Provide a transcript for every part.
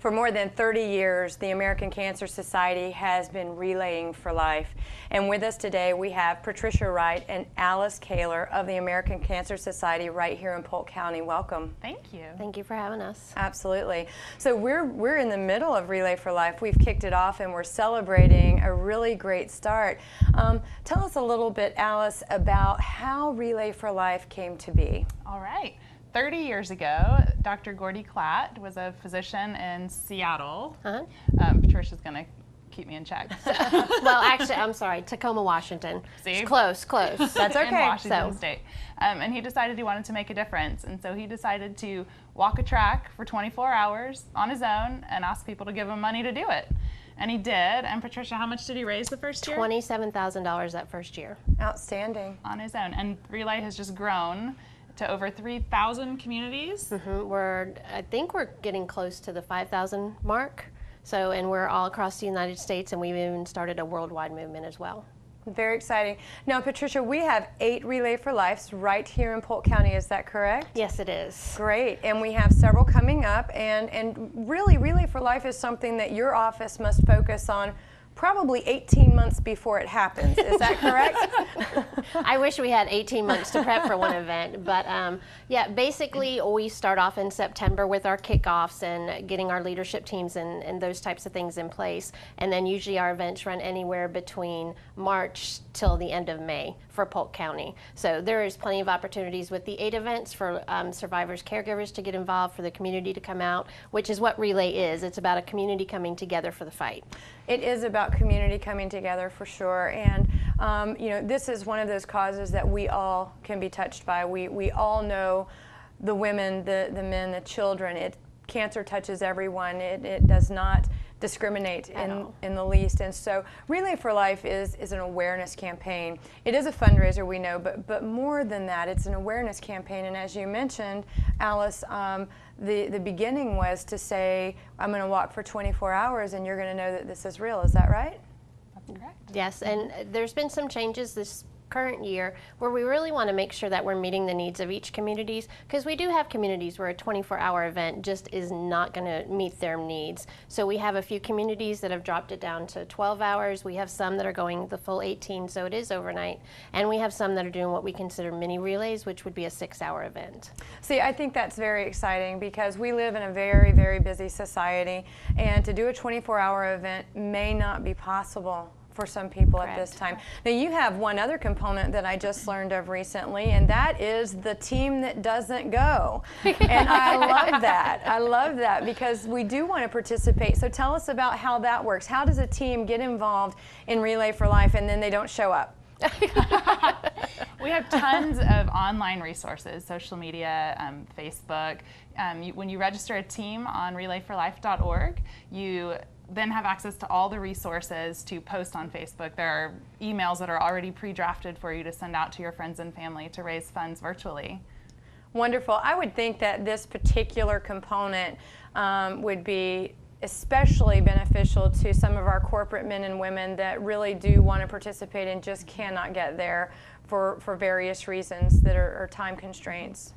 For more than 30 years, the American Cancer Society has been relaying for life. And with us today, we have Patricia Wright and Alice Kaler of the American Cancer Society right here in Polk County. Welcome. Thank you. Thank you for having us. Absolutely. So we're in the middle of Relay for Life. We've kicked it off and we're celebrating a really great start. Tell us a little bit, Alice, about how Relay for Life came to be. All right. 30 years ago, Dr. Gordy Klatt was a physician in Seattle. Patricia's going to keep me in check. Well, actually, I'm sorry, Tacoma, Washington. See? It's close. That's okay. In Washington State. And he decided he wanted to make a difference. And so he decided to walk a track for 24 hours on his own and ask people to give him money to do it. And he did. And Patricia, how much did he raise the first year? $27,000 that first year. Outstanding. On his own. And Relay has just grown to over 3,000 communities. I think we're getting close to the 5,000 mark. So, and we're all across the United States, and we've even started a worldwide movement as well. Very exciting. Now, Patricia, we have 8 Relay for Lives right here in Polk County. Is that correct? Yes, it is. Great. And we have several coming up. And really, Relay for Life is something that your office must focus on probably 18 months before it happens. Is that correct? I wish we had 18 months to prep for one event, but yeah, basically we start off in September with our kickoffs and getting our leadership teams and those types of things in place, and then usually our events run anywhere between March till the end of May for Polk County. So there is plenty of opportunities with the 8 events for survivors, caregivers to get involved, for the community to come out, which is what Relay is. It's about a community coming together for the fight. It is about community coming together for sure, and you know, this is one of those causes that we all can be touched by. We all know the women, the men, the children. Cancer touches everyone. It does not discriminate in the least, and so Relay for Life is an awareness campaign. It is a fundraiser, we know, but more than that, it's an awareness campaign. And as you mentioned, Alice, the beginning was to say, I'm going to walk for 24 hours and you're going to know that this is real. Is that right? That's correct. Yes, and there's been some changes this current year where we really want to make sure that we're meeting the needs of each communities, because we do have communities where a 24-hour event just is not going to meet their needs. So we have a few communities that have dropped it down to 12 hours. We have some that are going the full 18, so it is overnight. And we have some that are doing what we consider mini relays, which would be a 6-hour event. See, I think that's very exciting because we live in a very, very busy society, and to do a 24-hour event may not be possible for some people at this time. Now, you have one other component that I just learned of recently, and that is the team that doesn't go. And I love that. I love that because we do want to participate. So tell us about how that works. How does a team get involved in Relay for Life and then they don't show up? We have tons of online resources, social media, Facebook. When you register a team on relayforlife.org, you then have access to all the resources to post on Facebook. There are emails that are already pre-drafted for you to send out to your friends and family to raise funds virtually. Wonderful. I would think that this particular component would be especially beneficial to some of our corporate men and women that really do want to participate and just cannot get there for various reasons that are time constraints.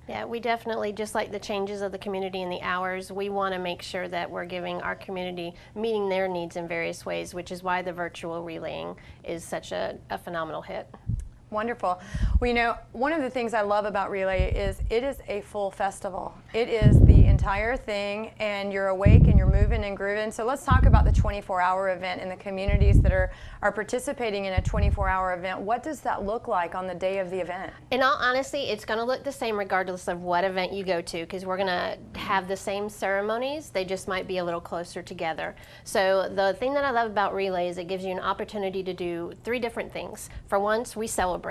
Yeah, we definitely, just like the changes of the community and the hours, we want to make sure that we're giving our community, meeting their needs in various ways, which is why the virtual relaying is such a phenomenal hit. Wonderful. Well, you know, one of the things I love about Relay is it is a full festival. It is the entire thing, and you're awake and you're moving and grooving. So let's talk about the 24-hour event and the communities that are participating in a 24-hour event. What does that look like on the day of the event? In all honesty, it's going to look the same regardless of what event you go to, because we're going to have the same ceremonies. They just might be a little closer together. So the thing that I love about Relay is it gives you an opportunity to do 3 different things. For once, we celebrate.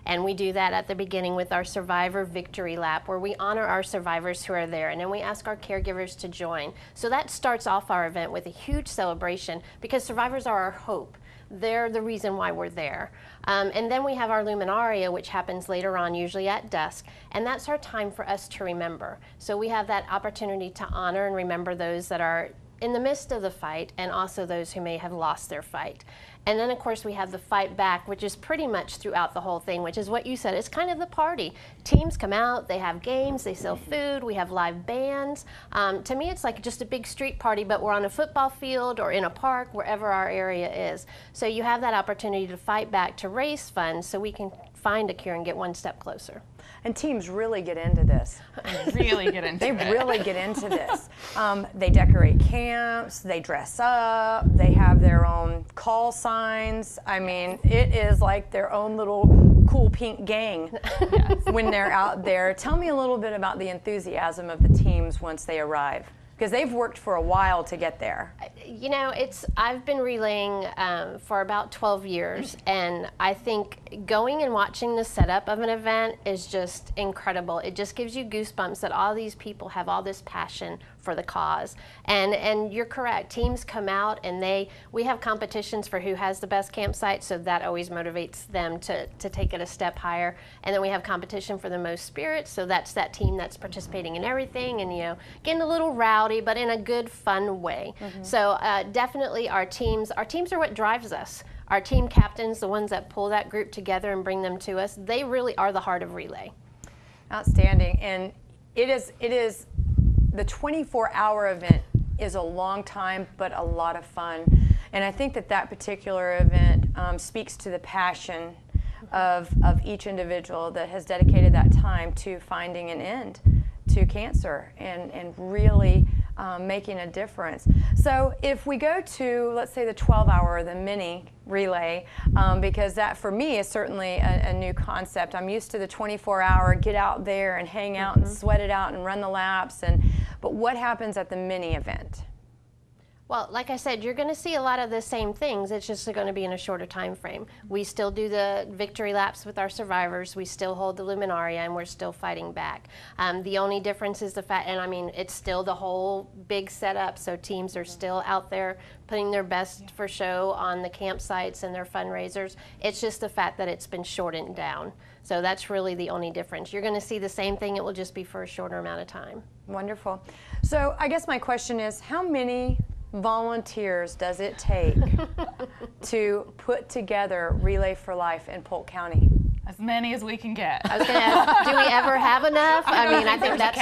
And we do that at the beginning with our Survivor Victory Lap, where we honor our survivors who are there, and then we ask our caregivers to join. So that starts off our event with a huge celebration, because survivors are our hope. They're the reason why we're there. And then we have our Luminaria, which happens later on, usually at dusk, and that's our time for us to remember. So we have that opportunity to honor and remember those that are in the midst of the fight, and also those who may have lost their fight. And then, of course, we have the fight back, which is pretty much throughout the whole thing, which is what you said. It's kind of the party. Teams come out, they have games, they sell food, we have live bands. To me, it's like just a big street party, but we're on a football field or in a park, wherever our area is. So you have that opportunity to fight back, to raise funds so we can find a cure and get one step closer. And teams really get into this. Really get into They it. really get into this. They decorate camps, they dress up, they have their own call signs. I mean, it is like their own little cool pink gang when they're out there. Tell me a little bit about the enthusiasm of the teams once they arrive, because they've worked for a while to get there. You know, I've been relaying for about 12 years, and I think going and watching the setup of an event is just incredible. It just gives you goosebumps that all these people have all this passion for the cause. And you're correct, teams come out and we have competitions for who has the best campsite, so that always motivates them to take it a step higher. And then we have competition for the most spirits, so that's that team that's participating in everything and, you know, getting a little rowdy, but in a good, fun way. So definitely our teams are what drives us. Our team captains, the ones that pull that group together and bring them to us, they really are the heart of relay. Outstanding. And it is the 24-hour event is a long time, but a lot of fun. And I think that particular event speaks to the passion of each individual that has dedicated that time to finding an end to cancer and really making a difference. So if we go to, let's say, the 12-hour, the mini relay, because that for me is certainly a new concept. I'm used to the 24-hour, get out there and hang out and sweat it out and run the laps. But what happens at the mini event? Well, like I said, you're going to see a lot of the same things. It's just going to be in a shorter time frame. We still do the victory laps with our survivors. We still hold the luminaria, and we're still fighting back. The only difference is the fact, and I mean, it's still the whole big setup, so teams are still out there putting their best for show on the campsites and their fundraisers. It's just the fact that it's been shortened down. So that's really the only difference. You're going to see the same thing. It will just be for a shorter amount of time. Wonderful. So I guess my question is, how many volunteers does it take to put together Relay for Life in Polk County? As many as we can get. I was going to ask, do we ever have enough? I mean, I think that's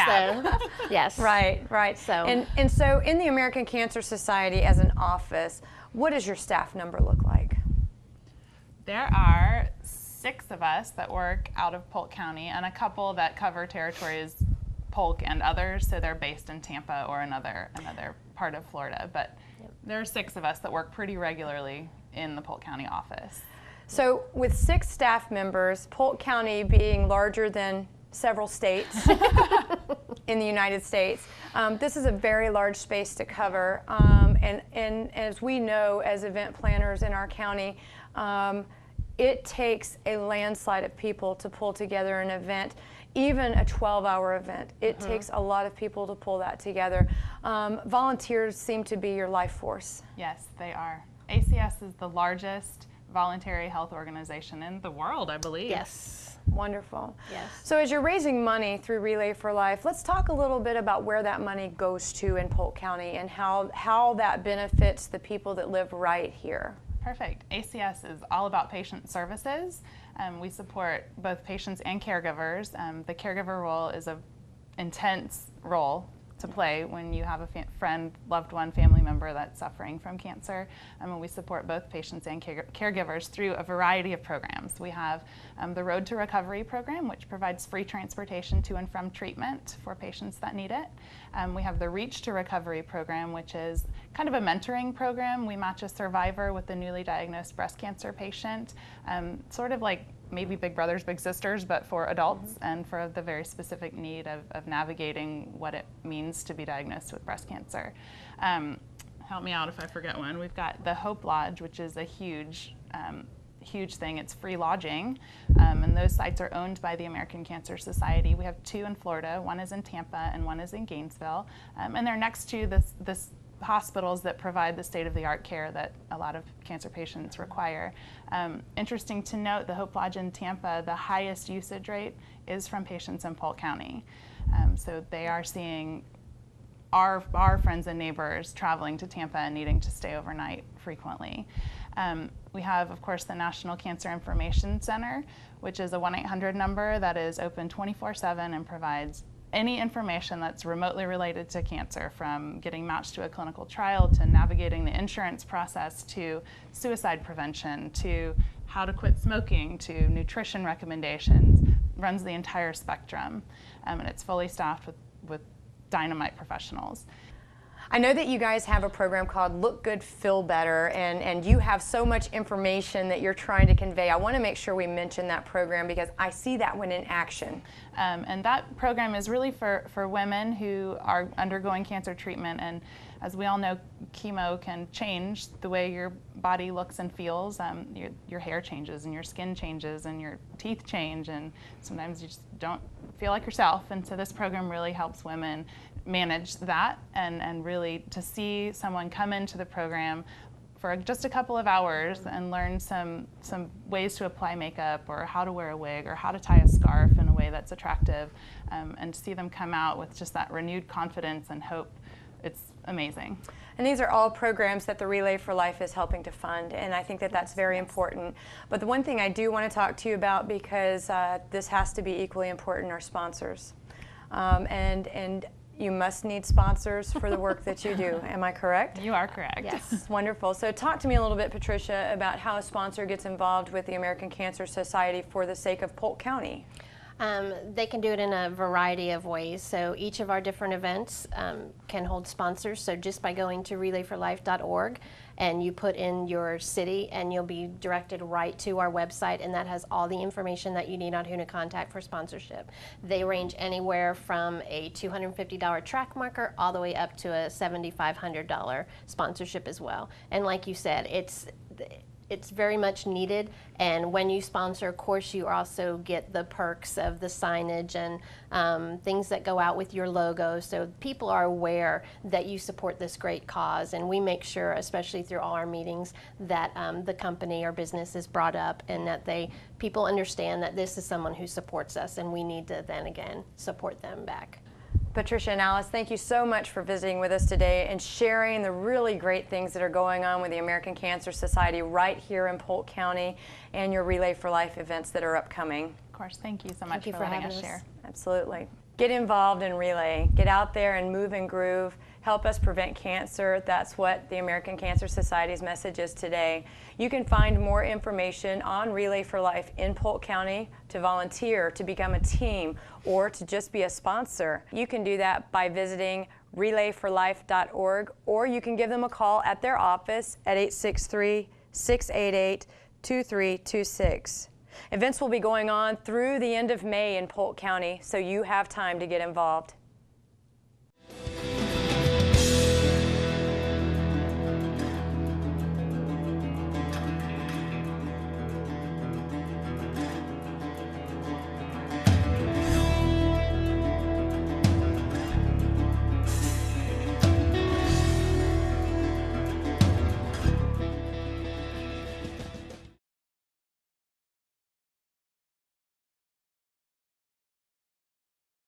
yes. Right. So. And so in the American Cancer Society as an office, what does your staff number look like? There are 6 of us that work out of Polk County and a couple that cover territories Polk and others, so they're based in Tampa or another part of Florida. But there are 6 of us that work pretty regularly in the Polk County office. So with 6 staff members, Polk County being larger than several states in the United States, this is a very large space to cover. And as we know as event planners in our county, it takes a landslide of people to pull together an event. Even a 12-hour event, it takes a lot of people to pull that together. Volunteers seem to be your life force. Yes, they are. ACS is the largest voluntary health organization in the world, I believe. Yes. Wonderful. Yes. So as you're raising money through Relay for Life, let's talk a little bit about where that money goes to in Polk County and how that benefits the people that live right here. Perfect. ACS is all about patient services. We support both patients and caregivers. The caregiver role is an intense role to play when you have a friend, loved one, family member that's suffering from cancer. And we support both patients and caregivers through a variety of programs. We have the Road to Recovery program, which provides free transportation to and from treatment for patients that need it. We have the Reach to Recovery program, which is kind of a mentoring program. We match a survivor with a newly diagnosed breast cancer patient, sort of like maybe Big Brothers, Big Sisters, but for adults and for the very specific need of navigating what it means to be diagnosed with breast cancer. Help me out if I forget one. We've got the Hope Lodge, which is a huge thing. It's free lodging, and those sites are owned by the American Cancer Society. We have 2 in Florida. One is in Tampa and one is in Gainesville, and they're next to this hospitals that provide the state-of-the-art care that a lot of cancer patients require. Interesting to note, the Hope Lodge in Tampa, the highest usage rate is from patients in Polk County. So they are seeing our friends and neighbors traveling to Tampa and needing to stay overnight frequently. We have, of course, the National Cancer Information Center, which is a 1-800 number that is open 24/7 and provides any information that's remotely related to cancer, from getting matched to a clinical trial to navigating the insurance process to suicide prevention to how to quit smoking to nutrition recommendations. Runs the entire spectrum, and it's fully staffed with dynamite professionals. I know that you guys have a program called Look Good, Feel Better, and you have so much information that you're trying to convey. I want to make sure we mention that program because I see that one in action. And that program is really for women who are undergoing cancer treatment. And as we all know, chemo can change the way your body looks and feels. Your hair changes and your skin changes and your teeth change, and sometimes you just don't feel like yourself. And so this program really helps women manage that, and really to see someone come into the program for just a couple of hours and learn some ways to apply makeup, or how to wear a wig, or how to tie a scarf in a way that's attractive, and to see them come out with just that renewed confidence and hope. It's amazing. And these are all programs that the Relay for Life is helping to fund, and I think that that's very important. But the one thing I do want to talk to you about, because this has to be equally important, are sponsors. And you must need sponsors for the work that you do. Am I correct? You are correct. Yes. Wonderful. So talk to me a little bit, Patricia, about how a sponsor gets involved with the American Cancer Society for the sake of Polk County. They can do it in a variety of ways. So each of our different events can hold sponsors. So just by going to relayforlife.org and you put in your city, and you'll be directed right to our website, and that has all the information that you need on who to contact for sponsorship. They range anywhere from a $250 track marker all the way up to a $7,500 sponsorship as well. And like you said, it's very much needed, and when you sponsor, of course, you also get the perks of the signage and things that go out with your logo, so people are aware that you support this great cause, and we make sure, especially through all our meetings, that the company or business is brought up, and that people understand that this is someone who supports us, and we need to then again support them back. Patricia and Alice, thank you so much for visiting with us today and sharing the really great things that are going on with the American Cancer Society right here in Polk County, and your Relay for Life events that are upcoming. Of course, thank you so much for letting us share. Absolutely. Get involved in Relay. Get out there and move and groove. Help us prevent cancer. That's what the American Cancer Society's message is today. You can find more information on Relay for Life in Polk County, to volunteer, to become a team, or to just be a sponsor. You can do that by visiting relayforlife.org, or you can give them a call at their office at 863-688-2326. Events will be going on through the end of May in Polk County, so you have time to get involved.